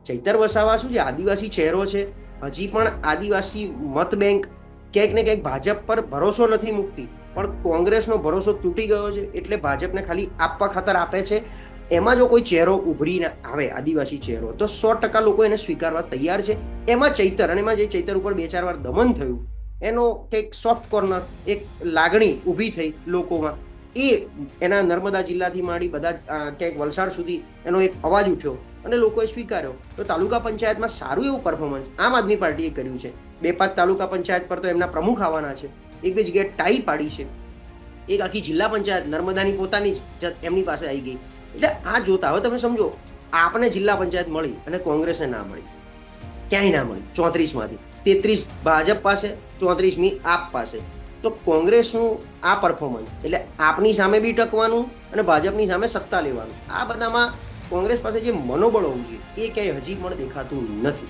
ચૈતર વસાવા શું છે, આદિવાસી ચહેરો છે, હજી પણ આદિવાસી મત બેંક ક્યાંક ને ક્યાંક ભાજપ પર ભરોસો નથી મૂકતી, પણ કોંગ્રેસનો ભરોસો તૂટી ગયો છે એટલે ભાજપને ખાલી આપવા ખાતર આપે છે. એમાં જો કોઈ ચહેરો ઉભરીને આવે આદિવાસી ચહેરો તો 100% લોકો એને સ્વીકારવા તૈયાર છે. એમાં ચૈતર, અને એમાં જે ચૈતર ઉપર 2-4 વાર દમન થયું એનો કંઈક સોફ્ટ કોર્નર, એક લાગણી ઊભી થઈ લોકોમાં, એ એના નર્મદા જિલ્લાથી માંડી બધા ક્યાંક વલસાડ સુધી એનો એક અવાજ ઉઠ્યો અને લોકોએ સ્વીકાર્યો. તો તાલુકા પંચાયતમાં સારું એવું પરફોર્મન્સ આમ આદમી પાર્ટીએ કર્યું છે. 2-5 તાલુકા પંચાયત પર તો એમના પ્રમુખ આવવાના છે, 1-2 જગ્યાએ ટાઈ પાડી છે, એક આખી જિલ્લા પંચાયત નર્મદાની પોતાની જ એમની પાસે આવી ગઈ. એટલે આ જોતા હવે તમે સમજો, આપને જિલ્લા પંચાયત મળી અને કોંગ્રેસને ના મળી, ક્યાંય ના મળી. 34માંથી 33 ભાજપ પાસે, 34મી આપ પાસે. તો કોંગ્રેસનું આ પરફોર્મન્સ એટલે આપની સામે બી ટકવાનું અને ભાજપની સામે સત્તા લેવાનું, આ બધામાં કોંગ્રેસ પાસે જે મનોબળ હોવું જોઈએ એ ક્યાંય હજી પણ દેખાતું નથી.